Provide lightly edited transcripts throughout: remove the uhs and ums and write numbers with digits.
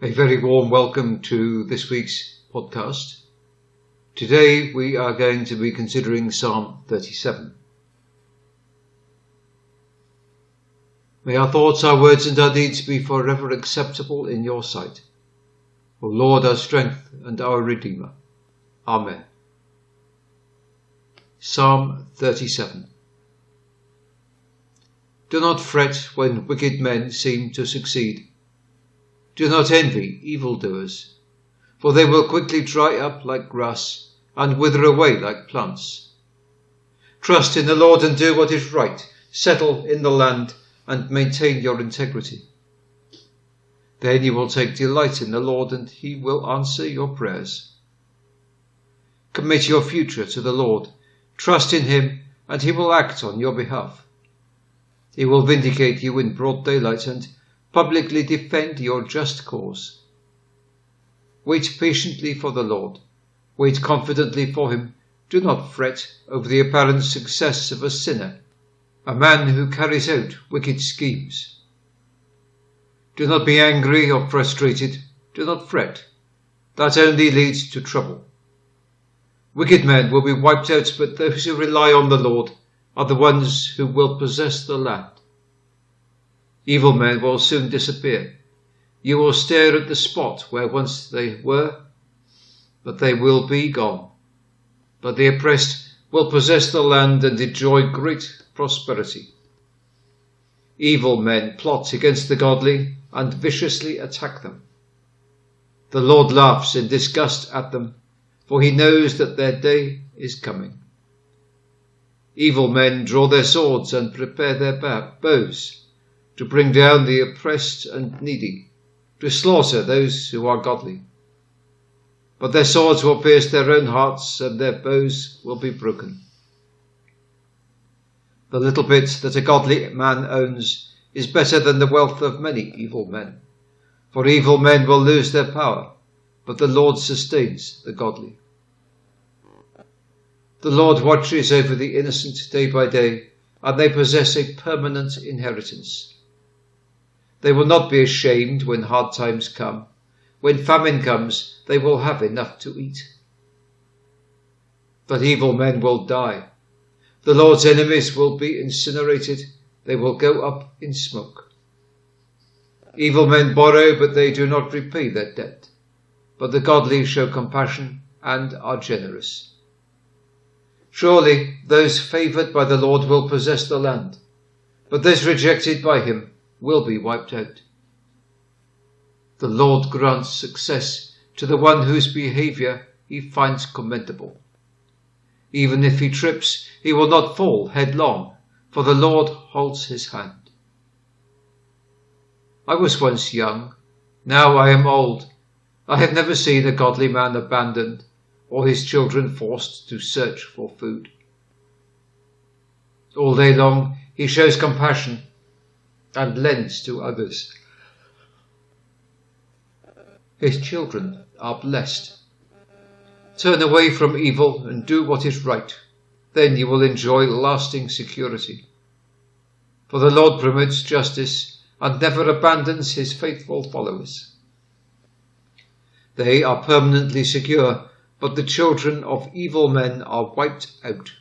A very warm welcome to this week's podcast. Today we are going to be considering Psalm 37. May our thoughts, our words and our deeds be forever acceptable in your sight, O Lord, our strength and our Redeemer. Amen. Psalm 37. Do not fret when wicked men seem to succeed. Do not envy evildoers, for they will quickly dry up like grass and wither away like plants. Trust in the Lord and do what is right. Settle in the land and maintain your integrity. Then you will take delight in the Lord, and he will answer your prayers. Commit your future to the Lord. Trust in him, and he will act on your behalf. He will vindicate you in broad daylight and publicly defend your just cause. Wait patiently for the Lord. Wait confidently for him. Do not fret over the apparent success of a sinner, a man who carries out wicked schemes. Do not be angry or frustrated. Do not fret. That only leads to trouble. Wicked men will be wiped out, but those who rely on the Lord are the ones who will possess the land. Evil men will soon disappear. You will stare at the spot where once they were, but they will be gone. But the oppressed will possess the land and enjoy great prosperity. Evil men plot against the godly and viciously attack them. The Lord laughs in disgust at them, for he knows that their day is coming. Evil men draw their swords and prepare their bows, to bring down the oppressed and needy, to slaughter those who are godly. But their swords will pierce their own hearts, and their bows will be broken. The little bit that a godly man owns is better than the wealth of many evil men, for evil men will lose their power, but the Lord sustains the godly. The Lord watches over the innocent day by day, and they possess a permanent inheritance. They will not be ashamed when hard times come. When famine comes, they will have enough to eat. But evil men will die. The Lord's enemies will be incinerated. They will go up in smoke. Evil men borrow, but they do not repay their debt. But the godly show compassion and are generous. Surely those favoured by the Lord will possess the land, but those rejected by him will be wiped out. The Lord grants success to the one whose behaviour he finds commendable. Even if he trips, he will not fall headlong, for the Lord holds his hand. I was once young, now I am old. I have never seen a godly man abandoned, or his children forced to search for food. All day long he shows compassion and lends to others. His children are blessed. Turn away from evil and do what is right. Then you will enjoy lasting security. For the Lord promotes justice and never abandons his faithful followers. They are permanently secure, but the children of evil men are wiped out.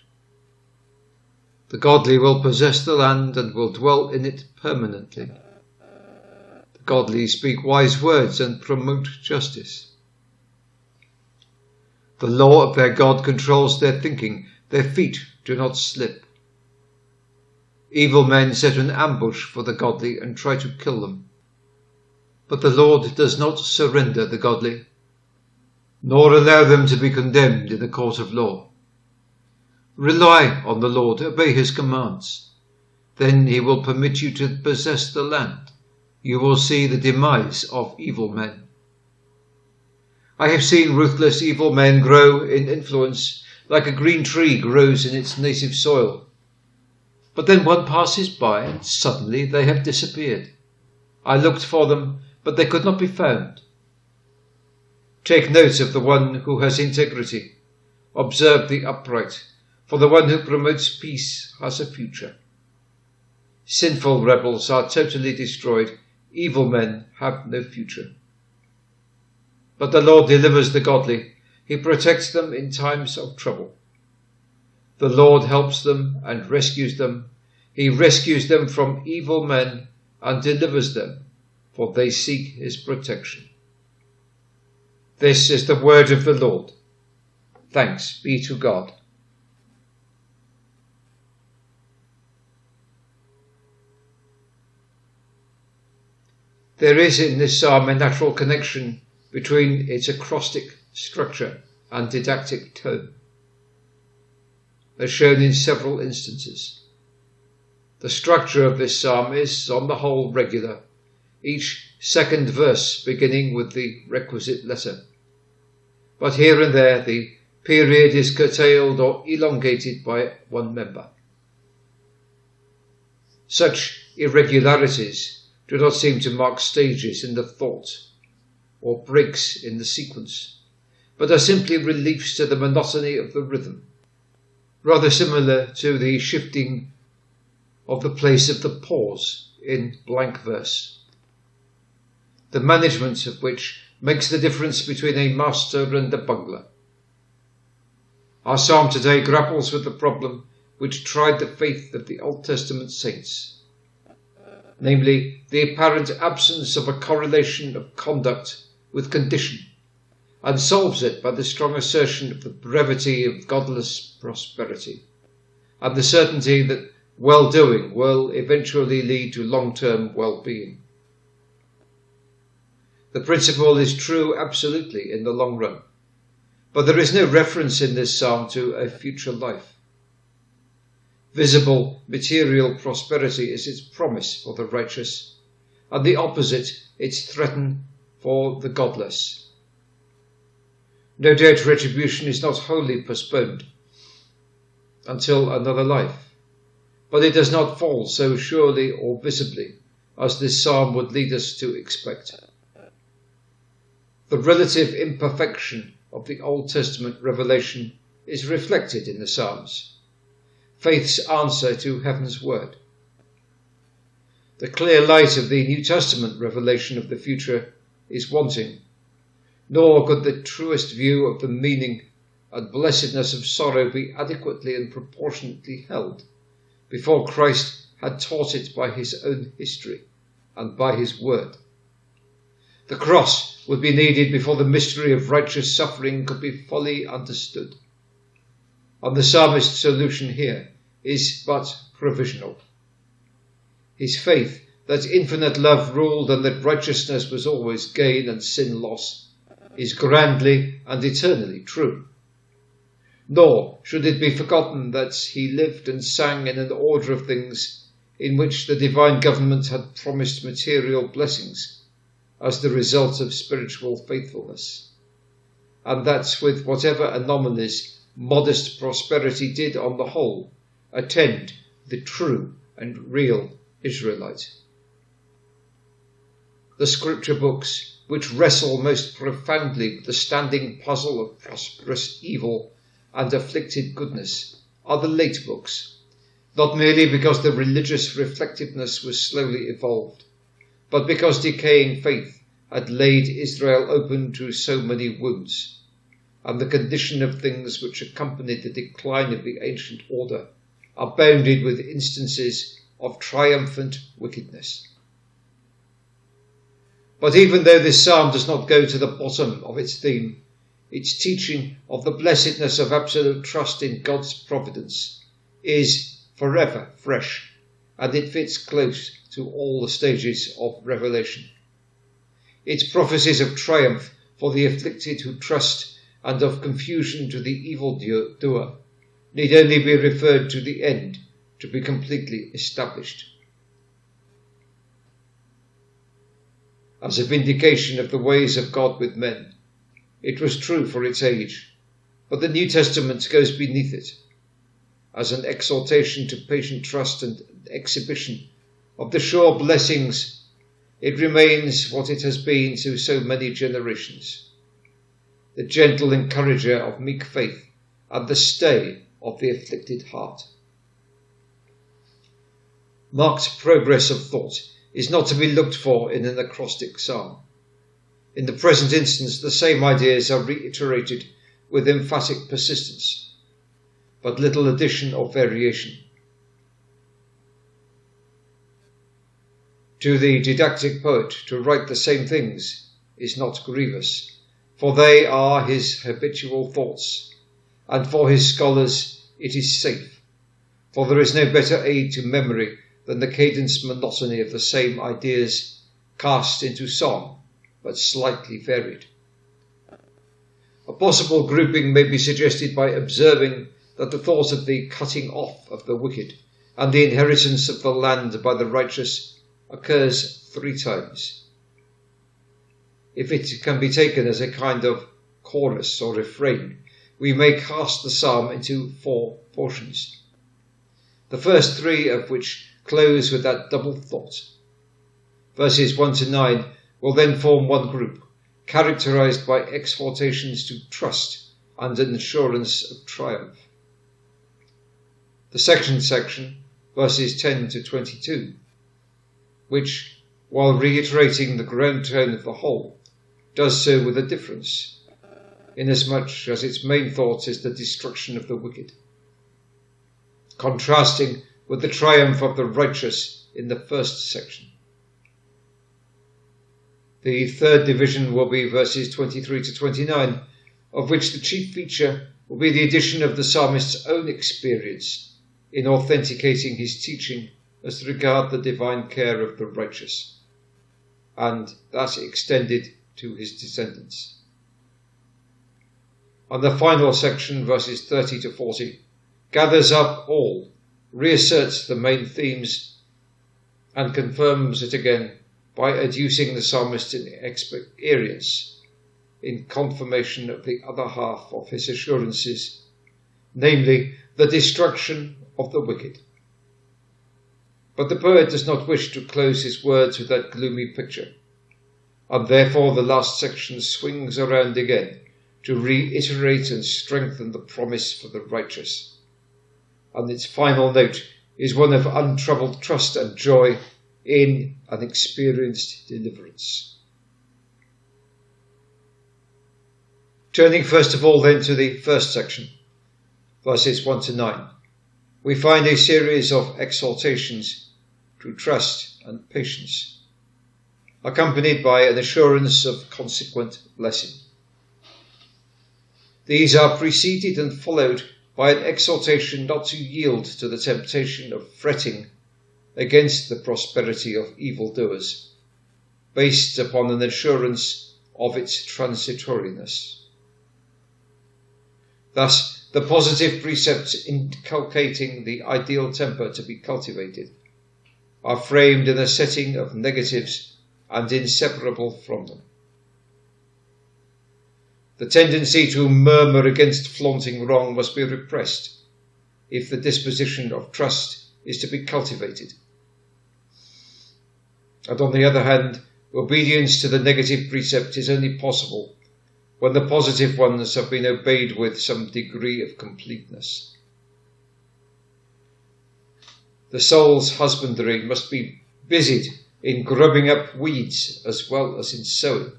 The godly will possess the land and will dwell in it permanently. The godly speak wise words and promote justice. The law of their God controls their thinking. Their feet do not slip. Evil men set an ambush for the godly and try to kill them. But the Lord does not surrender the godly, nor allow them to be condemned in the court of law. Rely on the Lord, obey his commands. Then he will permit you to possess the land. You will see the demise of evil men. I have seen ruthless evil men grow in influence like a green tree grows in its native soil. But then one passes by and suddenly they have disappeared. I looked for them, but they could not be found. Take note of the one who has integrity. Observe the upright, for the one who promotes peace has a future. Sinful rebels are totally destroyed. Evil men have no future. But the Lord delivers the godly. He protects them in times of trouble. The Lord helps them and rescues them. He rescues them from evil men and delivers them, for they seek his protection. This is the word of the Lord. Thanks be to God. There is in this psalm a natural connection between its acrostic structure and didactic tone, as shown in several instances. The structure of this psalm is, on the whole, regular, each second verse beginning with the requisite letter. But here and there the period is curtailed or elongated by one member. Such irregularities do not seem to mark stages in the thought or breaks in the sequence, but are simply reliefs to the monotony of the rhythm, rather similar to the shifting of the place of the pause in blank verse, the management of which makes the difference between a master and a bungler. Our psalm today grapples with the problem which tried the faith of the Old Testament saints, namely the apparent absence of a correlation of conduct with condition, and solves it by the strong assertion of the brevity of godless prosperity, and the certainty that well-doing will eventually lead to long-term well-being. The principle is true absolutely in the long run, but there is no reference in this psalm to a future life. Visible material prosperity is its promise for the righteous, and the opposite its threat for the godless. No doubt retribution is not wholly postponed until another life, but it does not fall so surely or visibly as this psalm would lead us to expect. The relative imperfection of the Old Testament revelation is reflected in the Psalms, faith's answer to heaven's word. The clear light of the New Testament revelation of the future is wanting, nor could the truest view of the meaning and blessedness of sorrow be adequately and proportionately held before Christ had taught it by his own history and by his word. The cross would be needed before the mystery of righteous suffering could be fully understood. And the psalmist's solution here is but provisional. His faith that infinite love ruled and that righteousness was always gain and sin loss is grandly and eternally true. Nor should it be forgotten that he lived and sang in an order of things in which the divine government had promised material blessings as the result of spiritual faithfulness, and that with whatever anomalies modest prosperity did on the whole attend the true and real Israelite. The scripture books which wrestle most profoundly with the standing puzzle of prosperous evil and afflicted goodness are the late books, not merely because the religious reflectiveness was slowly evolved, but because decaying faith had laid Israel open to so many wounds, and the condition of things which accompanied the decline of the ancient order abounded with instances of triumphant wickedness. But even though this psalm does not go to the bottom of its theme, its teaching of the blessedness of absolute trust in God's providence is forever fresh, and it fits close to all the stages of revelation. Its prophecies of triumph for the afflicted who trust and of confusion to the evildoer need only be referred to the end to be completely established. As a vindication of the ways of God with men, it was true for its age, but the New Testament goes beneath it, as an exhortation to patient trust and exhibition of the sure blessings. It remains what it has been to so many generations, the gentle encourager of meek faith and the stay of the afflicted heart. Marked progress of thought is not to be looked for in an acrostic psalm. In the present instance, the same ideas are reiterated with emphatic persistence, but little addition or variation. To the didactic poet, to write the same things is not grievous, for they are his habitual thoughts, and for his scholars it is safe, for there is no better aid to memory than the cadence monotony of the same ideas cast into song, but slightly varied. A possible grouping may be suggested by observing that the thought of the cutting off of the wicked and the inheritance of the land by the righteous occurs 3 times. If it can be taken as a kind of chorus or refrain, we may cast the psalm into 4 portions, the first 3 of which close with that double thought. Verses 1 to 9 will then form one group, characterized by exhortations to trust and an assurance of triumph. The second section, verses 10 to 22, which, while reiterating the ground tone of the whole, does so with a difference, inasmuch as its main thought is the destruction of the wicked, contrasting with the triumph of the righteous in the first section. The third division will be verses 23 to 29, of which the chief feature will be the addition of the psalmist's own experience in authenticating his teaching as regard the divine care of the righteous, and that extended to his descendants. And the final section, verses 30 to 40, gathers up all, reasserts the main themes, and confirms it again by adducing the psalmist's experience in confirmation of the other half of his assurances, namely the destruction of the wicked. But the poet does not wish to close his words with that gloomy picture, and therefore the last section swings around again to reiterate and strengthen the promise for the righteous, and its final note is one of untroubled trust and joy in an experienced deliverance. Turning first of all then to the first section, verses 1 to 9, we find a series of exhortations to trust and patience, accompanied by an assurance of consequent blessing. These are preceded and followed by an exhortation not to yield to the temptation of fretting against the prosperity of evildoers, based upon an assurance of its transitoriness. Thus, the positive precepts inculcating the ideal temper to be cultivated are framed in a setting of negatives and inseparable from them. The tendency to murmur against flaunting wrong must be repressed if the disposition of trust is to be cultivated. And on the other hand, obedience to the negative precept is only possible when the positive ones have been obeyed with some degree of completeness. The soul's husbandry must be busied in grubbing up weeds as well as in sowing.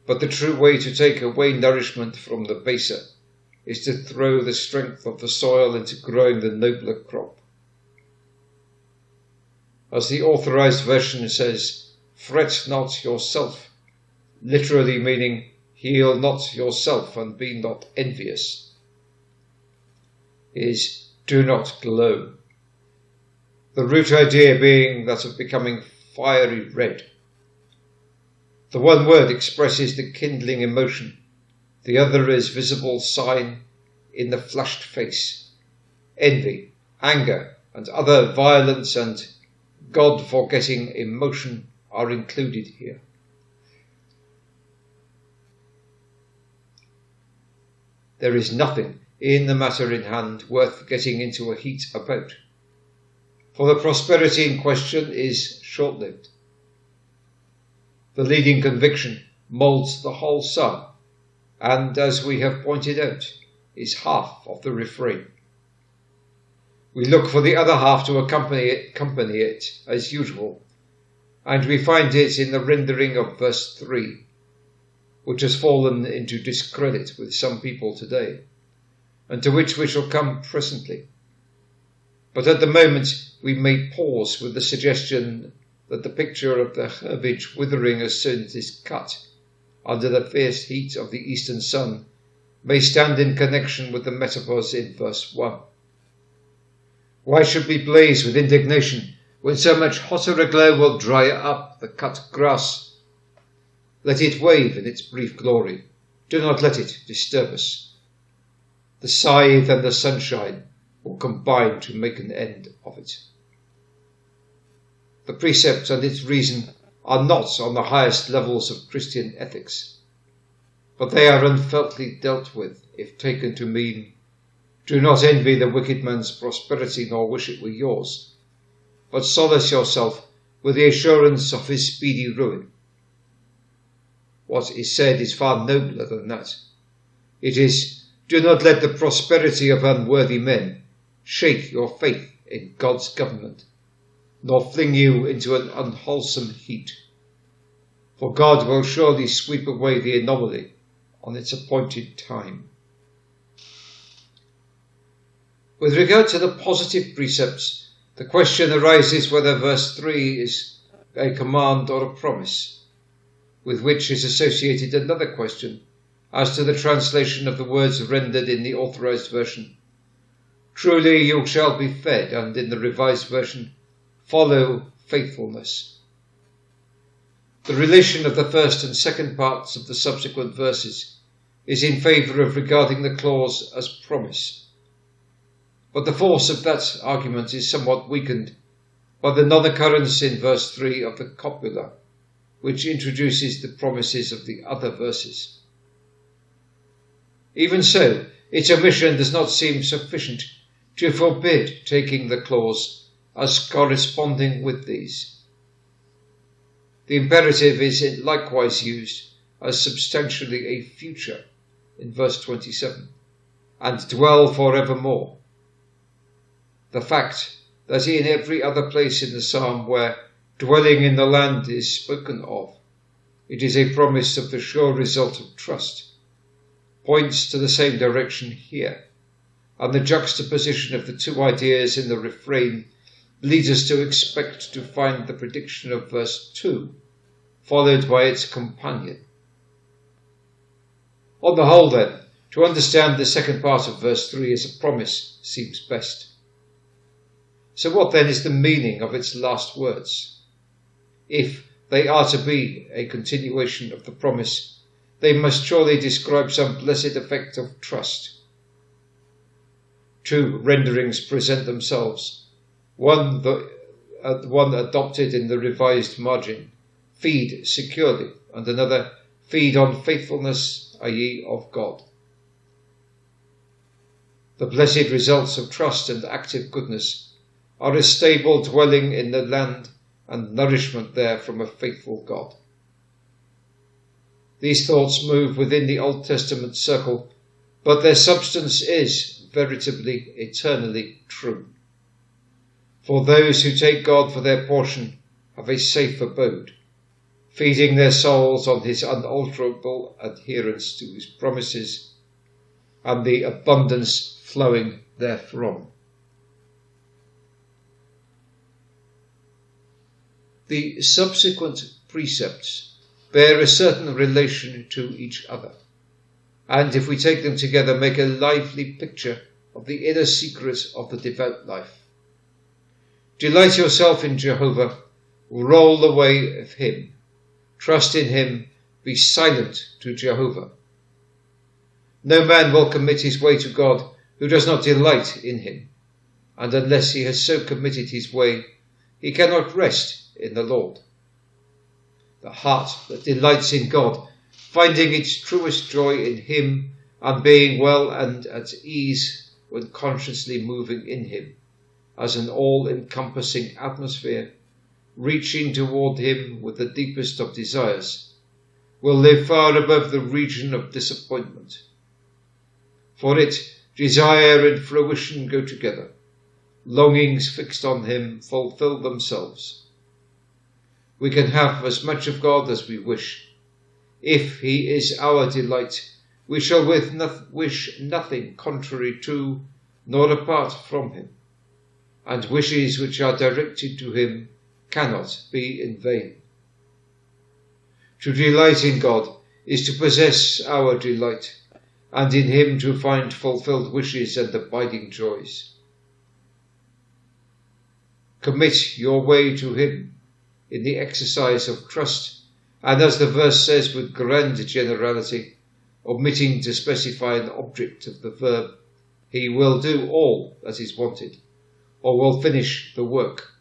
But the true way to take away nourishment from the baser is to throw the strength of the soil into growing the nobler crop. As the Authorized Version says, fret not yourself, literally meaning heal not yourself and be not envious, is do not glow. The root idea being that of becoming fiery red. The one word expresses the kindling emotion, the other is visible sign in the flushed face. Envy, anger, and other violence and God-forgetting emotion are included here. There is nothing in the matter in hand worth getting into a heat about, for the prosperity in question is short-lived. The leading conviction moulds the whole psalm, and, as we have pointed out, is half of the refrain. We look for the other half to accompany it as usual, and we find it in the rendering of verse 3 which has fallen into discredit with some people today, and to which we shall come presently. But at the moment we may pause with the suggestion that the picture of the herbage withering as soon as it is cut, under the fierce heat of the eastern sun, may stand in connection with the metaphors in verse 1. Why should we blaze with indignation when so much hotter aglow will dry up the cut grass? Let it wave in its brief glory. Do not let it disturb us. The scythe and the sunshine will combine to make an end of it. The precept and its reason are not on the highest levels of Christian ethics, but they are unfeltly dealt with if taken to mean, do not envy the wicked man's prosperity nor wish it were yours, but solace yourself with the assurance of his speedy ruin. What is said is far nobler than that. It is, do not let the prosperity of unworthy men shake your faith in God's government, nor fling you into an unwholesome heat. For God will surely sweep away the anomaly on its appointed time. With regard to the positive precepts, the question arises whether verse 3 is a command or a promise, with which is associated another question as to the translation of the words rendered in the Authorized Version. Truly you shall be fed, and in the Revised Version, follow faithfulness. The relation of the first and second parts of the subsequent verses is in favour of regarding the clause as promise. But the force of that argument is somewhat weakened by the non-occurrence in verse 3 of the copula, which introduces the promises of the other verses. Even so, its omission does not seem sufficient to forbid taking the clause as corresponding with these. The imperative is likewise used as substantially a future in verse 27, and dwell forevermore. The fact that in every other place in the psalm where dwelling in the land is spoken of, it is a promise of the sure result of trust, points to the same direction here, and the juxtaposition of the two ideas in the refrain leads us to expect to find the prediction of verse 2, followed by its companion. On the whole, then, to understand the second part of verse 3 as a promise seems best. So what then is the meaning of its last words? If they are to be a continuation of the promise, they must surely describe some blessed effect of trust. Two renderings present themselves, one adopted in the Revised Margin, feed securely, and another, feed on faithfulness, i.e. of God. The blessed results of trust and active goodness are a stable dwelling in the land and nourishment there from a faithful God. These thoughts move within the Old Testament circle, but their substance is veritably, eternally true. For those who take God for their portion have a safe abode, feeding their souls on his unalterable adherence to his promises and the abundance flowing therefrom. The subsequent precepts bear a certain relation to each other, and if we take them together make a lively picture of the inner secret of the devout life. Delight yourself in Jehovah, roll the way of him, trust in him, be silent to Jehovah. No man will commit his way to God who does not delight in him, and unless he has so committed his way, he cannot rest in the Lord. The heart that delights in God, finding its truest joy in him and being well and at ease when consciously moving in him, as an all-encompassing atmosphere, reaching toward him with the deepest of desires, will live far above the region of disappointment. For it, desire and fruition go together. Longings fixed on him fulfill themselves. We can have as much of God as we wish. If he is our delight, we shall wish nothing contrary to, nor apart from him, and wishes which are directed to him cannot be in vain. To delight in God is to possess our delight, and in him to find fulfilled wishes and abiding joys. Commit your way to him in the exercise of trust, and as the verse says with grand generality, omitting to specify an object of the verb, he will do all that is wanted, or will finish the work.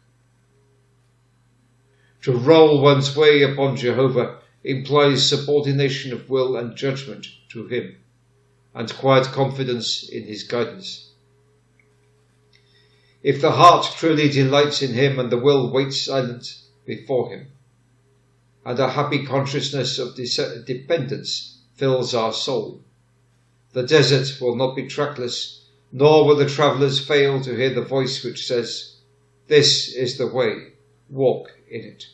To roll one's way upon Jehovah implies subordination of will and judgment to him, and quiet confidence in his guidance. If the heart truly delights in him and the will waits silent before him, and a happy consciousness of dependence fills our soul, the desert will not be trackless, nor will the travellers fail to hear the voice which says, "This is the way, walk in it."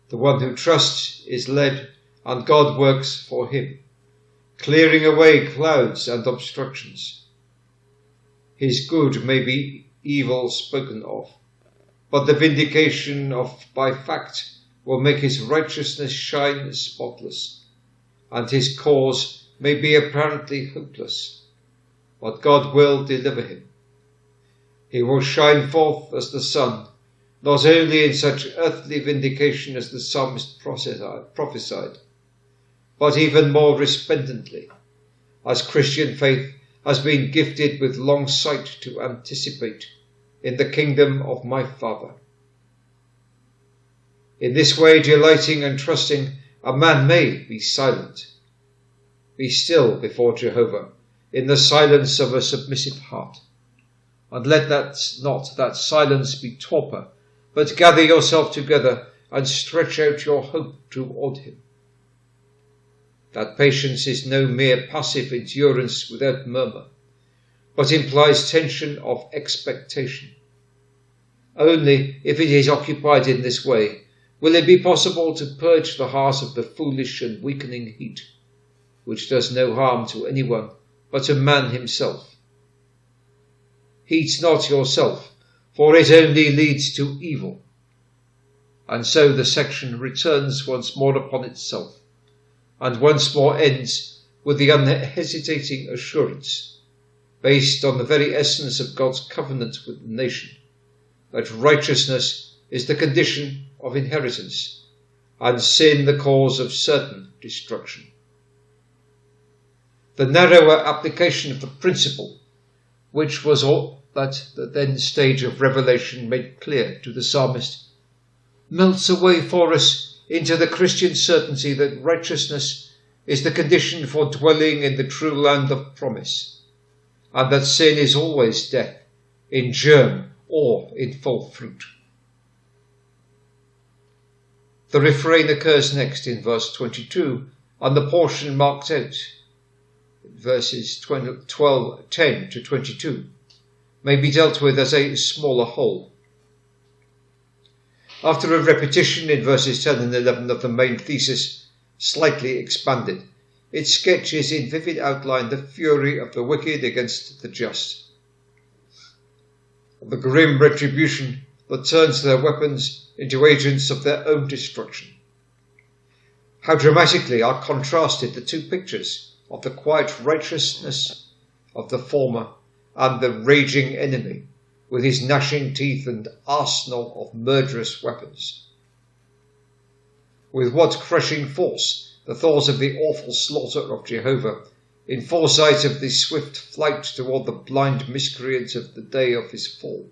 The one who trusts is led, and God works for him, clearing away clouds and obstructions. His good may be evil spoken of, but the vindication of by fact will make his righteousness shine spotless, and his cause may be apparently hopeless, but God will deliver him. He will shine forth as the sun, not only in such earthly vindication as the psalmist prophesied, but even more resplendently, as Christian faith has been gifted with long sight to anticipate in the kingdom of my Father. In this way, delighting and trusting, a man may be silent. Be still before Jehovah in the silence of a submissive heart, and let that silence be torpor, but gather yourself together and stretch out your hope toward him. That patience is no mere passive endurance without murmur, but implies tension of expectation. Only if it is occupied in this way will it be possible to purge the heart of the foolish and weakening heat, which does no harm to anyone but to man himself. Heat not yourself, for it only leads to evil. And so the section returns once more upon itself, and once more ends with the unhesitating assurance, based on the very essence of God's covenant with the nation, that righteousness is the condition of inheritance, and sin the cause of certain destruction. The narrower application of the principle, which was all that the then stage of revelation made clear to the psalmist, melts away for us into the Christian certainty that righteousness is the condition for dwelling in the true land of promise, and that sin is always death, in germ or in full fruit. The refrain occurs next in verse 22, and the portion marked out, verses 10 to 22, may be dealt with as a smaller whole. After a repetition in verses 10 and 11 of the main thesis, slightly expanded, it sketches in vivid outline the fury of the wicked against the just, the grim retribution that turns their weapons into agents of their own destruction. How dramatically are contrasted the two pictures of the quiet righteousness of the former and the raging enemy with his gnashing teeth and arsenal of murderous weapons. With what crushing force the thought of the awful slaughter of Jehovah, in foresight of the swift flight toward the blind miscreant of the day of his fall,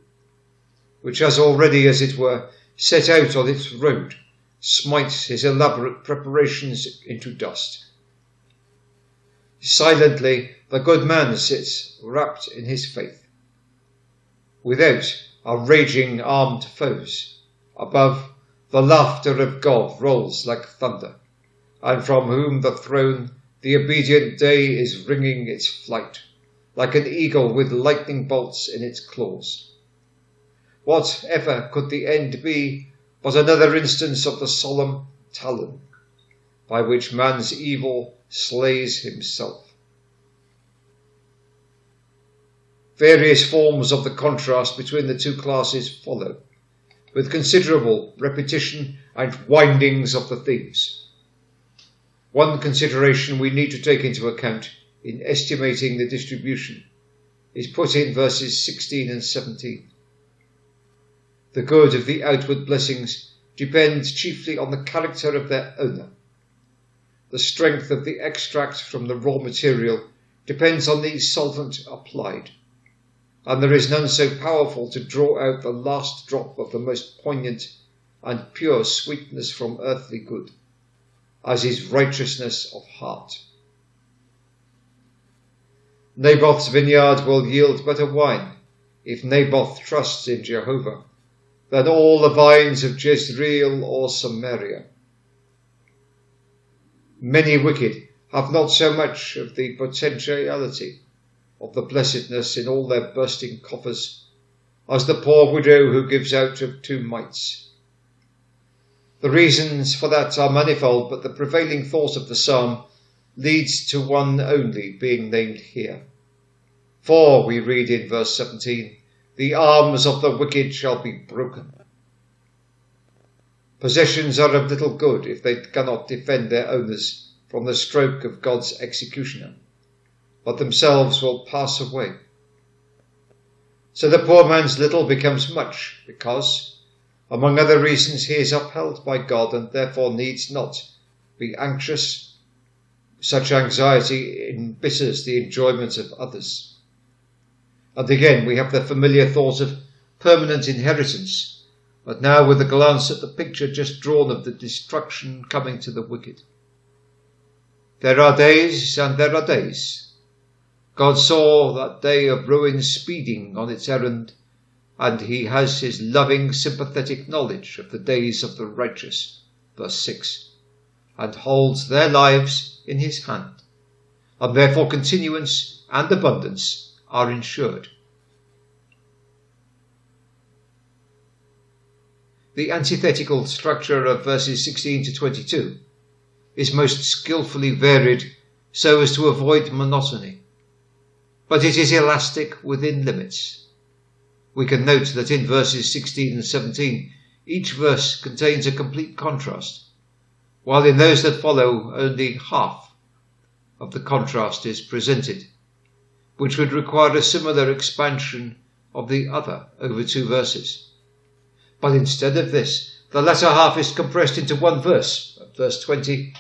which has already, as it were, set out on its road, smites his elaborate preparations into dust. Silently the good man sits, wrapped in his faith. Without are raging armed foes. Above, the laughter of God rolls like thunder, and from whom the throne the obedient day is ringing its flight, like an eagle with lightning bolts in its claws. Whatever could the end be but another instance of the solemn talon, by which man's evil slays himself. Various forms of the contrast between the two classes follow, with considerable repetition and windings of the themes. One consideration we need to take into account in estimating the distribution is put in verses 16 and 17. The good of the outward blessings depends chiefly on the character of their owner. The strength of the extract from the raw material depends on the solvent applied, and there is none so powerful to draw out the last drop of the most poignant and pure sweetness from earthly good as is righteousness of heart. Naboth's vineyard will yield better wine if Naboth trusts in Jehovah than all the vines of Jezreel or Samaria. Many wicked have not so much of the potentiality of the blessedness in all their bursting coffers as the poor widow who gives out of 2 mites. The reasons for that are manifold, but the prevailing thought of the psalm leads to one only being named here. For, we read in verse 17, the arms of the wicked shall be broken. Possessions are of little good if they cannot defend their owners from the stroke of God's executioner, but themselves will pass away. So the poor man's little becomes much, because, among other reasons, he is upheld by God and therefore needs not be anxious. Such anxiety embitters the enjoyment of others. And again, we have the familiar thought of permanent inheritance, but now with a glance at the picture just drawn of the destruction coming to the wicked. There are days and there are days. God saw that day of ruin speeding on its errand, and he has his loving, sympathetic knowledge of the days of the righteous, verse 6, and holds their lives in his hand, and therefore continuance and abundance are ensured. The antithetical structure of verses 16 to 22 is most skillfully varied so as to avoid monotony, but it is elastic within limits. We can note that in verses 16 and 17, each verse contains a complete contrast, while in those that follow only half of the contrast is presented, which would require a similar expansion of the other over 2 verses. But instead of this, the latter half is compressed into one verse, verse 20,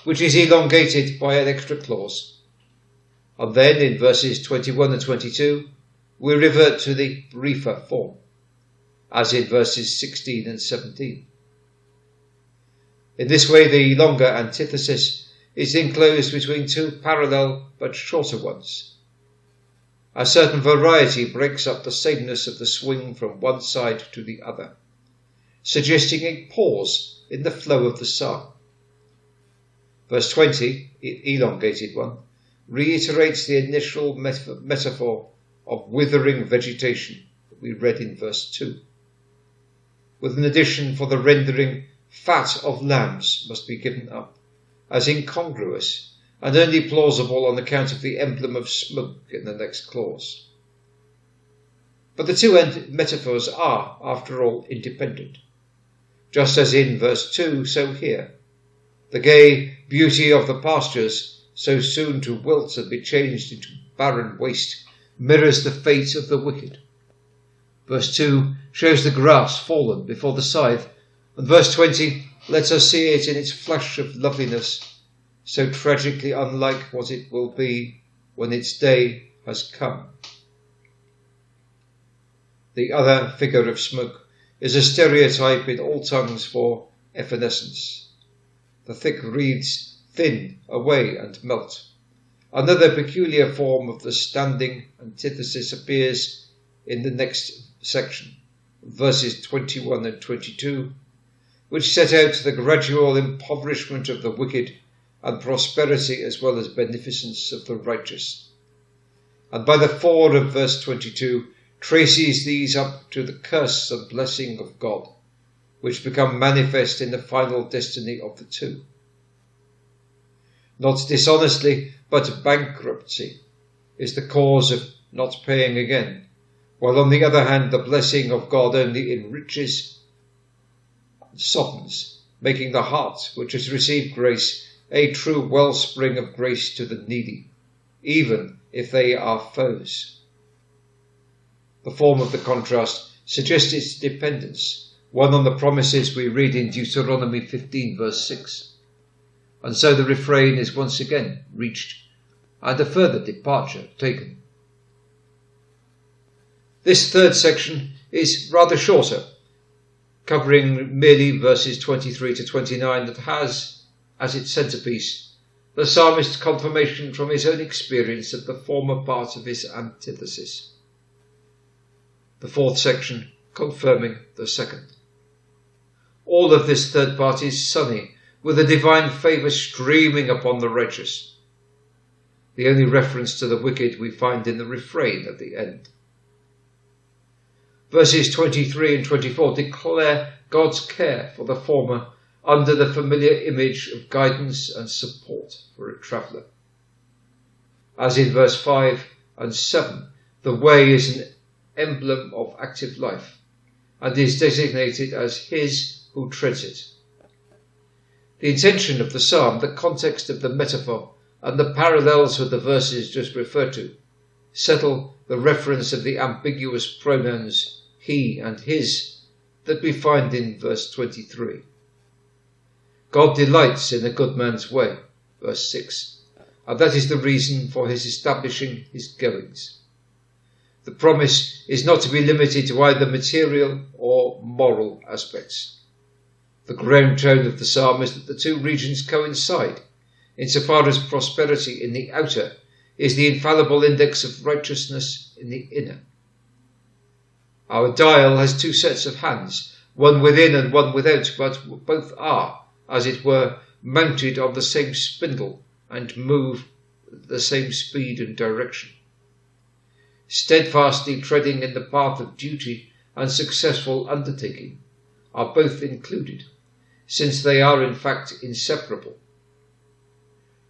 which is elongated by an extra clause. And then in verses 21 and 22, we revert to the briefer form, as in verses 16 and 17. In this way, the longer antithesis is enclosed between 2 parallel but shorter ones. A certain variety breaks up the sameness of the swing from one side to the other, suggesting a pause in the flow of the psalm. Verse 20, elongated one, reiterates the initial metaphor of withering vegetation that we read in verse 2, with an addition for the rendering fat of lambs must be given up, as incongruous and only plausible on account of the emblem of smoke in the next clause. But the 2 metaphors are, after all, independent. Just as in verse 2, so here. The gay beauty of the pastures, so soon to wilt and be changed into barren waste, mirrors the fate of the wicked. Verse 2 shows the grass fallen before the scythe, and verse 20 lets us see it in its flush of loveliness, so tragically unlike what it will be when its day has come. The other figure of smoke is a stereotype in all tongues for evanescence. The thick reeds thin away and melt. Another peculiar form of the standing antithesis appears in the next section, verses 21 and 22, which set out the gradual impoverishment of the wicked and prosperity as well as beneficence of the righteous. And by the 4 of verse 22 traces these up to the curse and blessing of God, which become manifest in the final destiny of the 2. not dishonestly, but bankruptcy, is the cause of not paying again, while on the other hand the blessing of God only enriches and softens, making the heart which has received grace a true wellspring of grace to the needy, even if they are foes. The form of the contrast suggests its dependence, one on the promises we read in Deuteronomy 15 verse 6. And so the refrain is once again reached and a further departure taken. This third section is rather shorter, covering merely verses 23 to 29, that has as its centrepiece the psalmist's confirmation from his own experience of the former part of his antithesis. The fourth section confirming the second. All of this third part is sunny, with a divine favour streaming upon the righteous. The only reference to the wicked we find in the refrain at the end. Verses 23 and 24 declare God's care for the former under the familiar image of guidance and support for a traveller. As in verse 5 and 7, the way is an emblem of active life and is designated as his who treads it. The intention of the psalm, the context of the metaphor, and the parallels with the verses just referred to settle the reference of the ambiguous pronouns he and his that we find in verse 23. God delights in a good man's way, verse 6, and that is the reason for his establishing his goings. The promise is not to be limited to either material or moral aspects. The ground tone of the psalm is that the two regions coincide, insofar as prosperity in the outer is the infallible index of righteousness in the inner. Our dial has two sets of hands, one within and one without, but both are, as it were, mounted on the same spindle and move at the same speed and direction. Steadfastly treading in the path of duty and successful undertaking are both included, since they are in fact inseparable.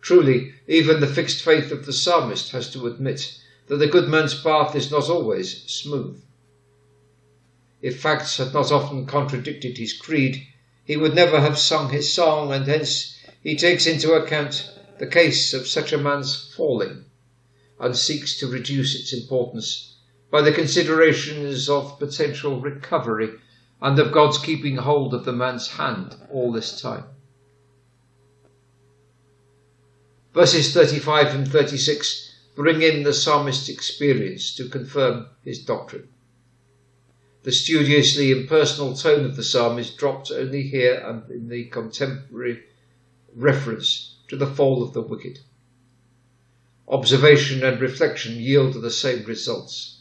Truly, even the fixed faith of the psalmist has to admit that the good man's path is not always smooth. If facts had not often contradicted his creed, he would never have sung his song, and hence he takes into account the case of such a man's falling, and seeks to reduce its importance by the considerations of potential recovery and of God's keeping hold of the man's hand all this time. Verses 35 and 36 bring in the psalmist's experience to confirm his doctrine. The studiously impersonal tone of the psalm is dropped only here and in the contemporary reference to the fall of the wicked. Observation and reflection yield the same results.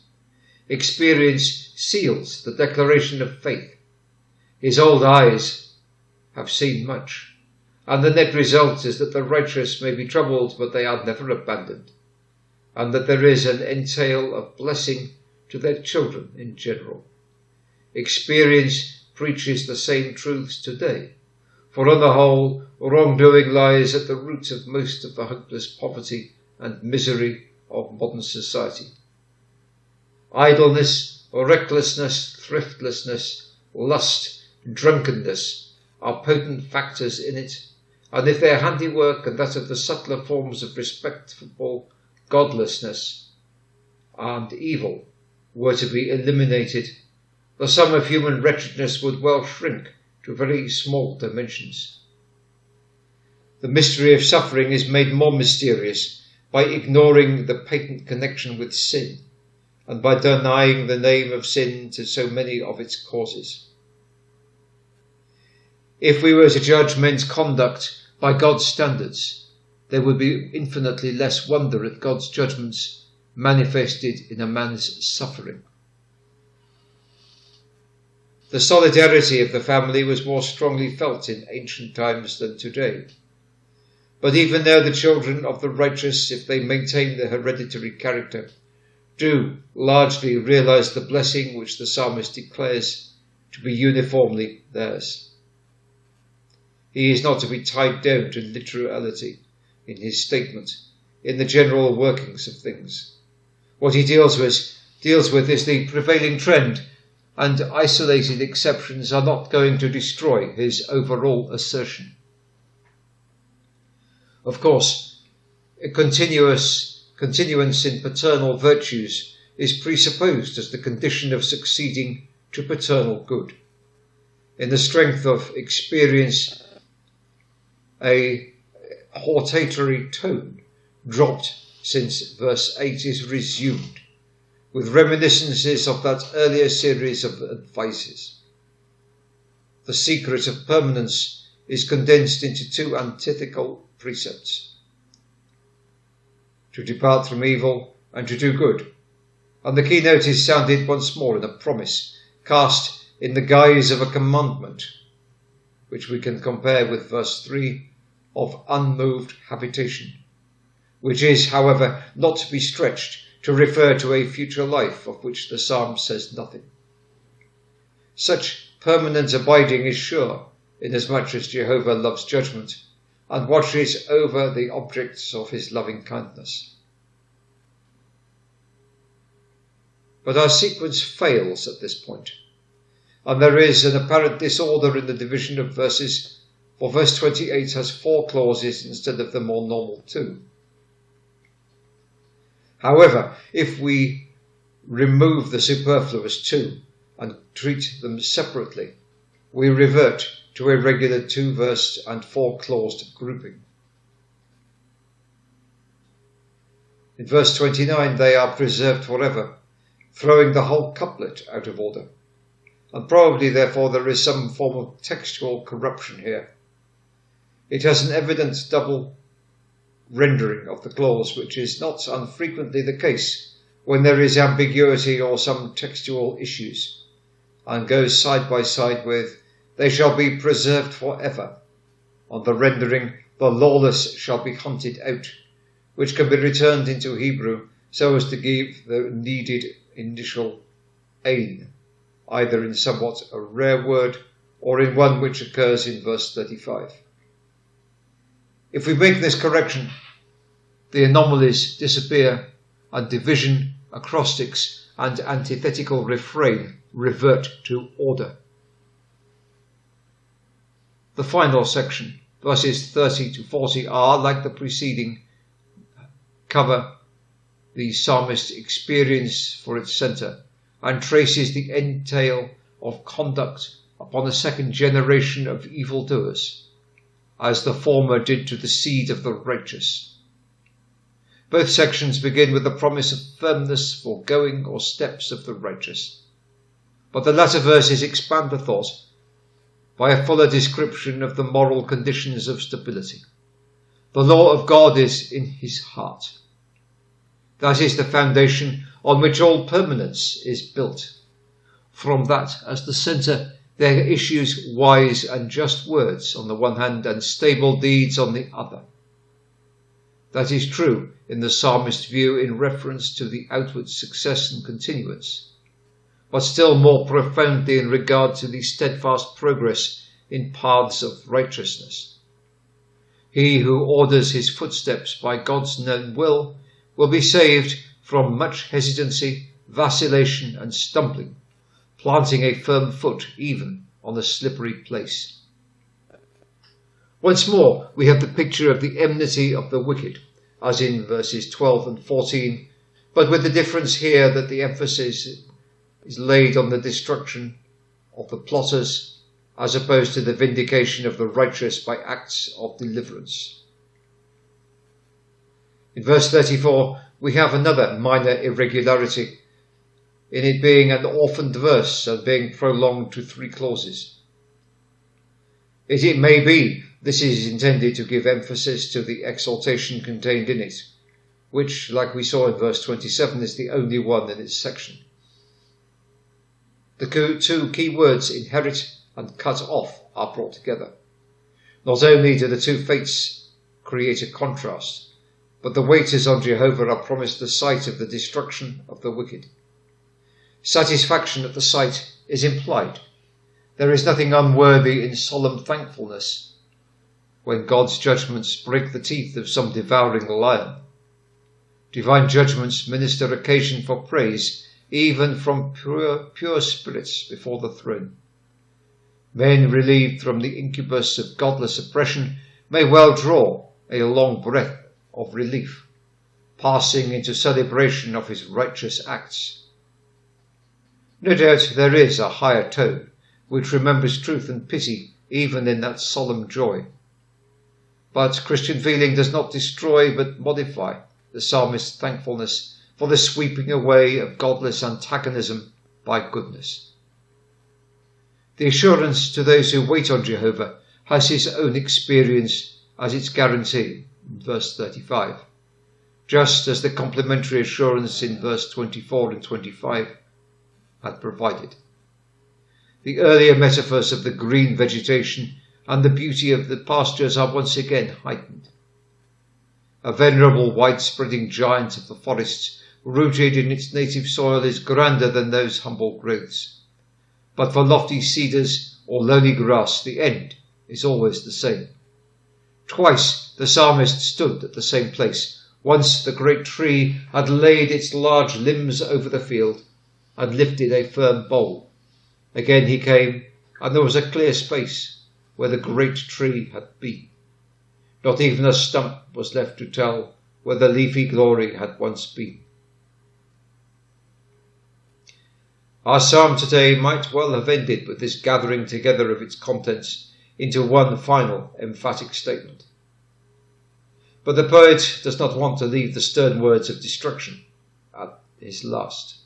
Experience seals the declaration of faith. His old eyes have seen much, and the net result is that the righteous may be troubled, but they are never abandoned, and that there is an entail of blessing to their children in general. Experience preaches the same truths today, for on the whole, wrongdoing lies at the root of most of the hopeless poverty and misery of modern society. Idleness, recklessness, thriftlessness, lust, drunkenness are potent factors in it, and if their handiwork and that of the subtler forms of respectable godlessness and evil were to be eliminated, the sum of human wretchedness would well shrink to very small dimensions. The mystery of suffering is made more mysterious by ignoring the patent connection with sin, and by denying the name of sin to so many of its causes. If we were to judge men's conduct by God's standards, there would be infinitely less wonder at God's judgments manifested in a man's suffering. The solidarity of the family was more strongly felt in ancient times than today. But even now the children of the righteous, if they maintain their hereditary character, do largely realize the blessing which the psalmist declares to be uniformly theirs. He is not to be tied down to literality, in his statement, in the general workings of things. What he deals with is the prevailing trend, and isolated exceptions are not going to destroy his overall assertion. Of course, a continuance in paternal virtues is presupposed as the condition of succeeding to paternal good. In the strength of experience, a hortatory tone dropped since verse 8 is resumed, with reminiscences of that earlier series of advices. The secret of permanence is condensed into two antithetical precepts: to depart from evil and to do good, and the keynote is sounded once more in a promise cast in the guise of a commandment, which we can compare with verse 3 of unmoved habitation, which is, however, not to be stretched to refer to a future life of which the psalm says nothing. Such permanent abiding is sure, inasmuch as Jehovah loves judgment and watches over the objects of his loving kindness. But our sequence fails at this point, and there is an apparent disorder in the division of verses, for verse 28 has 4 clauses instead of the more normal 2. However, if we remove the superfluous 2 and treat them separately, we revert to a regular 2-verse and 4-claused grouping. In verse 29, they are preserved forever, throwing the whole couplet out of order. And probably, therefore, there is some form of textual corruption here. It has an evident double rendering of the clause, which is not unfrequently the case when there is ambiguity or some textual issues, and goes side by side with, they shall be preserved forever, on the rendering, the lawless shall be hunted out, which can be returned into Hebrew so as to give the needed initial ain, either in somewhat a rare word or in one which occurs in verse 35. If we make this correction, the anomalies disappear and division, acrostics and antithetical refrain revert to order. The final section, verses 30 to 40, are, like the preceding, cover the psalmist's experience for its centre and traces the entail of conduct upon a second generation of evildoers, as the former did to the seed of the righteous. Both sections begin with the promise of firmness for going or steps of the righteous, but the latter verses expand the thought by a fuller description of the moral conditions of stability. The law of God is in his heart. That is the foundation on which all permanence is built. From that, as the centre, there issues wise and just words on the one hand and stable deeds on the other. That is true in the psalmist's view in reference to the outward success and continuance, but still more profoundly in regard to the steadfast progress in paths of righteousness. He who orders his footsteps by God's known will be saved from much hesitancy, vacillation and stumbling, planting a firm foot even on a slippery place. Once more, we have the picture of the enmity of the wicked, as in verses 12 and 14, but with the difference here that the emphasis is laid on the destruction of the plotters as opposed to the vindication of the righteous by acts of deliverance. In verse 34, we have another minor irregularity, in it being an orphaned verse and being prolonged to 3 clauses. It may be this is intended to give emphasis to the exaltation contained in it, which, like we saw in verse 27, is the only one in its section. The 2 key words inherit and cut off are brought together. Not only do the 2 fates create a contrast, but the waiters on Jehovah are promised the sight of the destruction of the wicked. Satisfaction at the sight is implied. There is nothing unworthy in solemn thankfulness, when God's judgments break the teeth of some devouring lion. Divine judgments minister occasion for praise, even from pure spirits before the throne. Men relieved from the incubus of godless oppression may well draw a long breath of relief, passing into celebration of his righteous acts. No doubt there is a higher tone which remembers truth and pity even in that solemn joy. But Christian feeling does not destroy but modify the psalmist's thankfulness for the sweeping away of godless antagonism by goodness. The assurance to those who wait on Jehovah has his own experience as its guarantee in verse 35, just as the complementary assurance in verse 24 and 25 had provided. The earlier metaphors of the green vegetation and the beauty of the pastures are once again heightened. A venerable wide-spreading giant of the forests, rooted in its native soil, is grander than those humble growths. But for lofty cedars or lowly grass, the end is always the same. Twice the psalmist stood at the same place. Once the great tree had laid its large limbs over the field and lifted a firm bole. Again he came, and there was a clear space where the great tree had been. Not even a stump was left to tell where the leafy glory had once been. Our psalm today might well have ended with this gathering together of its contents into one final emphatic statement. But the poet does not want to leave the stern words of destruction at his last.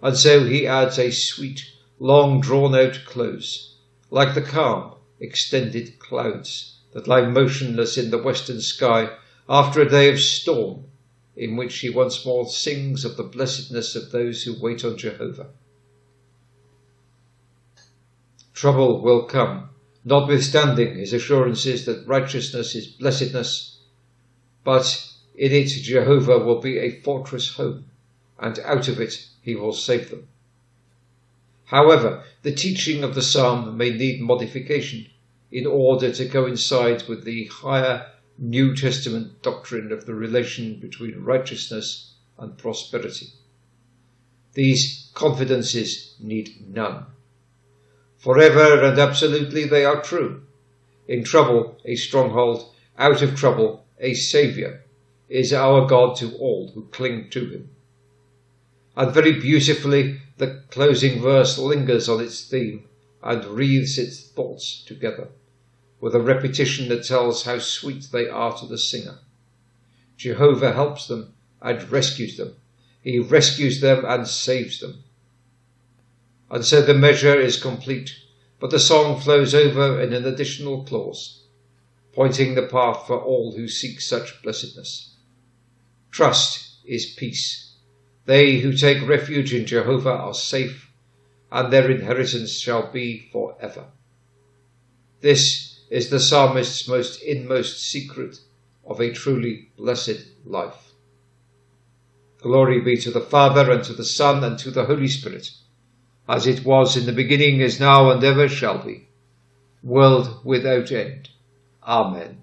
And so he adds a sweet, long drawn-out close, like the calm, extended clouds that lie motionless in the western sky after a day of storm, in which he once more sings of the blessedness of those who wait on Jehovah. Trouble will come, notwithstanding his assurances that righteousness is blessedness, but in it Jehovah will be a fortress home, and out of it he will save them. However, the teaching of the psalm may need modification in order to coincide with the higher New Testament doctrine of the relation between righteousness and prosperity. These confidences need none. Forever and absolutely they are true. In trouble, a stronghold; out of trouble, a saviour, is our God to all who cling to him. And very beautifully the closing verse lingers on its theme and wreathes its thoughts together, with a repetition that tells how sweet they are to the singer. Jehovah helps them and rescues them. He rescues them and saves them. And so the measure is complete, but the song flows over in an additional clause, pointing the path for all who seek such blessedness. Trust is peace. They who take refuge in Jehovah are safe, and their inheritance shall be for ever. This is the psalmist's most inmost secret of a truly blessed life. Glory be to the Father, and to the Son, and to the Holy Spirit, as it was in the beginning, is now, and ever shall be, world without end. Amen.